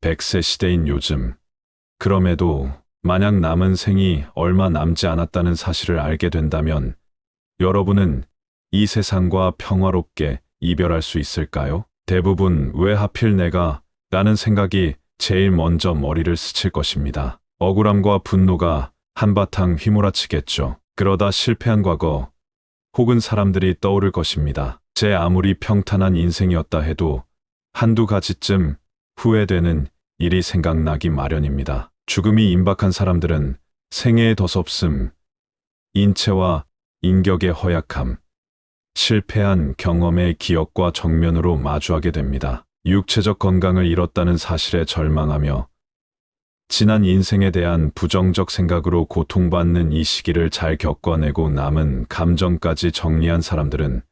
100세 시대인 요즘, 그럼에도 만약 남은 생이 얼마 남지 않았다는 사실을 알게 된다면 여러분은 이 세상과 평화롭게 이별할 수 있을까요? 대부분 왜 하필 내가 라는 생각이 제일 먼저 머리를 스칠 것입니다. 억울함과 분노가 한바탕 휘몰아치겠죠. 그러다 실패한 과거 혹은 사람들이 떠오를 것입니다. 제 아무리 평탄한 인생이었다 해도 한두 가지쯤 후회되는 일이 생각나기 마련입니다. 죽음이 임박한 사람들은 생애의 덧없음, 인체와 인격의 허약함, 실패한 경험의 기억과 정면으로 마주하게 됩니다. 육체적 건강을 잃었다는 사실에 절망하며 지난 인생에 대한 부정적 생각으로 고통받는 이 시기를 잘 겪어내고 남은 감정까지 정리한 사람들은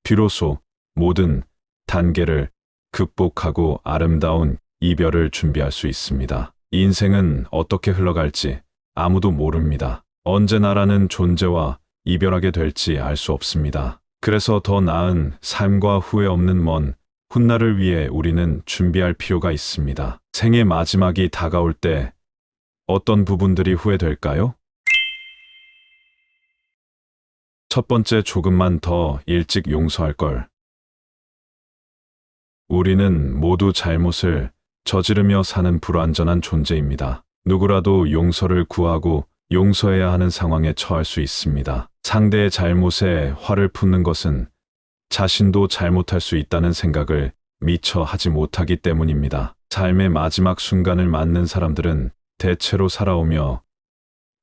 비로소 모든 단계를 극복하고 아름다운 이별을 준비할 수 있습니다. 인생은 어떻게 흘러갈지 아무도 모릅니다. 언제 나라는 존재와 이별하게 될지 알 수 없습니다. 그래서 더 나은 삶과 후회 없는 먼 훗날을 위해 우리는 준비할 필요가 있습니다. 생의 마지막이 다가올 때 어떤 부분들이 후회될까요? 첫 번째, 조금만 더 일찍 용서할 걸. 우리는 모두 잘못을 저지르며 사는 불완전한 존재입니다. 누구라도 용서를 구하고 용서해야 하는 상황에 처할 수 있습니다. 상대의 잘못에 화를 푸는 것은 자신도 잘못할 수 있다는 생각을 미처 하지 못하기 때문입니다. 삶의 마지막 순간을 맞는 사람들은 대체로 살아오며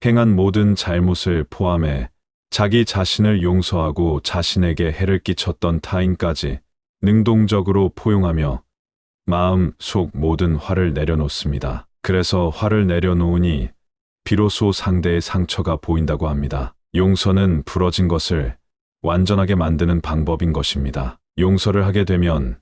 행한 모든 잘못을 포함해 자기 자신을 용서하고 자신에게 해를 끼쳤던 타인까지 능동적으로 포용하며 마음 속 모든 화를 내려놓습니다. 그래서 화를 내려놓으니 비로소 상대의 상처가 보인다고 합니다. 용서는 부러진 것을 완전하게 만드는 방법인 것입니다. 용서를 하게 되면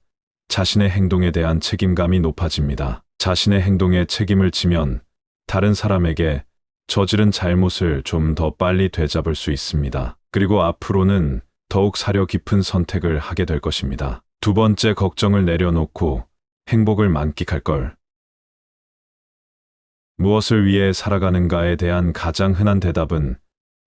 자신의 행동에 대한 책임감이 높아집니다. 자신의 행동에 책임을 지면 다른 사람에게 저지른 잘못을 좀 더 빨리 되잡을 수 있습니다. 그리고 앞으로는 더욱 사려 깊은 선택을 하게 될 것입니다. 두 번째, 걱정을 내려놓고 행복을 만끽할 걸. 무엇을 위해 살아가는가에 대한 가장 흔한 대답은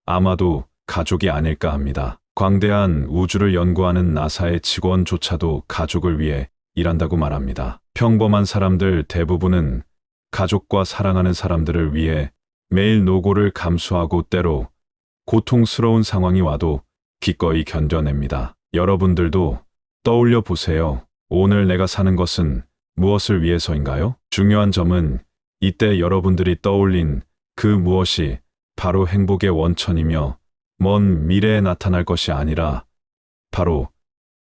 아마도 가족이 아닐까 합니다. 광대한 우주를 연구하는 나사의 직원조차도 가족을 위해 일한다고 말합니다. 평범한 사람들 대부분은 가족과 사랑하는 사람들을 위해 매일 노고를 감수하고 때로 고통스러운 상황이 와도 기꺼이 견뎌냅니다. 여러분들도 떠올려 보세요. 오늘 내가 사는 것은 무엇을 위해서인가요? 중요한 점은 이때 여러분들이 떠올린 그 무엇이 바로 행복의 원천이며 먼 미래에 나타날 것이 아니라 바로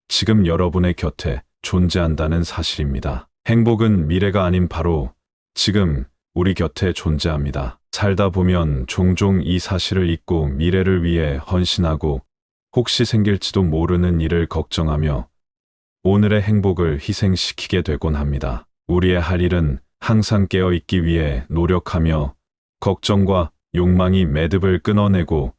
지금 여러분의 곁에 존재한다는 사실입니다. 행복은 미래가 아닌 바로 지금 우리 곁에 존재합니다. 살다 보면 종종 이 사실을 잊고 미래를 위해 헌신하고 혹시 생길지도 모르는 일을 걱정하며 오늘의 행복을 희생시키게 되곤 합니다. 우리의 할 일은 항상 깨어있기 위해 노력하며 걱정과 욕망이 매듭을 끊어내고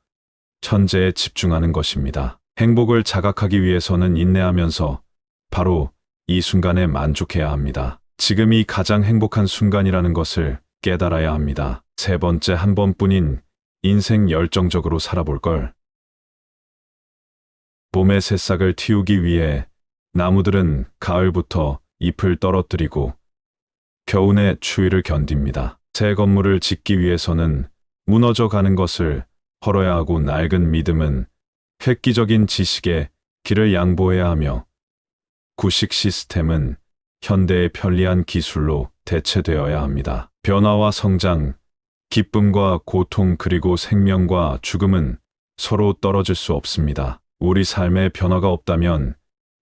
현재에 집중하는 것입니다. 행복을 자각하기 위해서는 인내하면서 바로 이 순간에 만족해야 합니다. 지금이 가장 행복한 순간이라는 것을 깨달아야 합니다. 세 번째, 한 번뿐인 인생 열정적으로 살아볼 걸. 봄의 새싹을 틔우기 위해 나무들은 가을부터 잎을 떨어뜨리고 겨우내 추위를 견딥니다. 새 건물을 짓기 위해서는 무너져 가는 것을 헐어야 하고 낡은 믿음은 획기적인 지식에 길을 양보해야 하며 구식 시스템은 현대의 편리한 기술로 대체되어야 합니다. 변화와 성장, 기쁨과 고통 그리고 생명과 죽음은 서로 떨어질 수 없습니다. 우리 삶에 변화가 없다면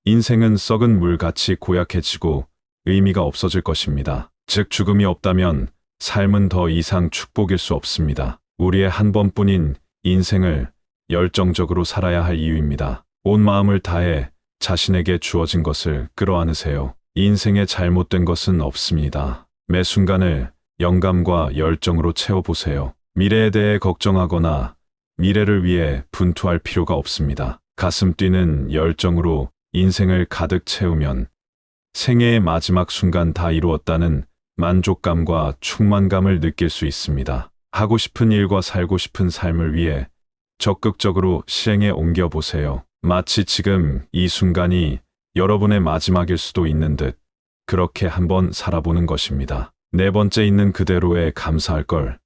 인생은 썩은 물같이 고약해지고 의미가 없어질 것입니다. 즉 죽음이 없다면 삶은 더 이상 축복일 수 없습니다. 우리의 한 번뿐인 인생을 열정적으로 살아야 할 이유입니다. 온 마음을 다해 자신에게 주어진 것을 끌어안으세요. 인생에 잘못된 것은 없습니다. 매 순간을 영감과 열정으로 채워보세요. 미래에 대해 걱정하거나 미래를 위해 분투할 필요가 없습니다. 가슴 뛰는 열정으로 인생을 가득 채우면 생애의 마지막 순간 다 이루었다는 만족감과 충만감을 느낄 수 있습니다. 하고 싶은 일과 살고 싶은 삶을 위해 적극적으로 실행에 옮겨 보세요. 마치 지금 이 순간이 여러분의 마지막일 수도 있는 듯 그렇게 한번 살아보는 것입니다. 네 번째, 있는 그대로에 감사할 걸.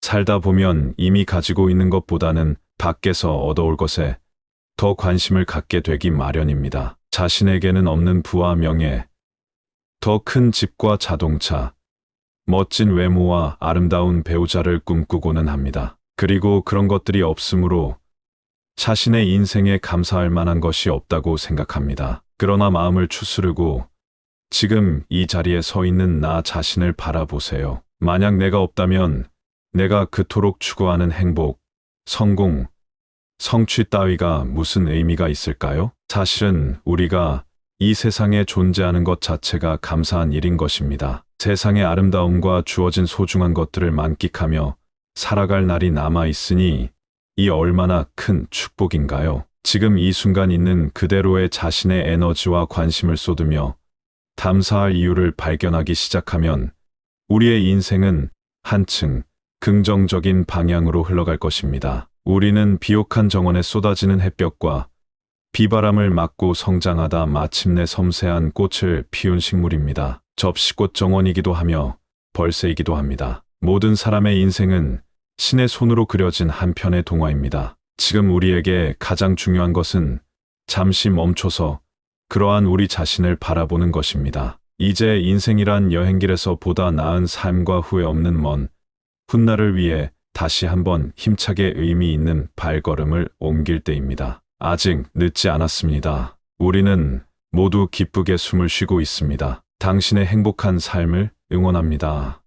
살다 보면 이미 가지고 있는 것보다는 밖에서 얻어올 것에 더 관심을 갖게 되기 마련입니다. 자신에게는 없는 부와 명예, 더 큰 집과 자동차, 멋진 외모와 아름다운 배우자를 꿈꾸고는 합니다. 그리고 그런 것들이 없으므로 자신의 인생에 감사할 만한 것이 없다고 생각합니다. 그러나 마음을 추스르고 지금 이 자리에 서 있는 나 자신을 바라보세요. 만약 내가 없다면 내가 그토록 추구하는 행복, 성공, 성취 따위가 무슨 의미가 있을까요? 사실은 우리가 이 세상에 존재하는 것 자체가 감사한 일인 것입니다. 세상의 아름다움과 주어진 소중한 것들을 만끽하며 살아갈 날이 남아 있으니 이 얼마나 큰 축복인가요? 지금 이 순간 있는 그대로의 자신의 에너지와 관심을 쏟으며 감사할 이유를 발견하기 시작하면 우리의 인생은 한층 긍정적인 방향으로 흘러갈 것입니다. 우리는 비옥한 정원에 쏟아지는 햇볕과 비바람을 맞고 성장하다 마침내 섬세한 꽃을 피운 식물입니다. 접시꽃 정원이기도 하며 벌새이기도 합니다. 모든 사람의 인생은 신의 손으로 그려진 한 편의 동화입니다. 지금 우리에게 가장 중요한 것은 잠시 멈춰서 그러한 우리 자신을 바라보는 것입니다. 이제 인생이란 여행길에서 보다 나은 삶과 후회 없는 먼 훗날을 위해 다시 한번 힘차게 의미 있는 발걸음을 옮길 때입니다. 아직 늦지 않았습니다. 우리는 모두 기쁘게 숨을 쉬고 있습니다. 당신의 행복한 삶을 응원합니다.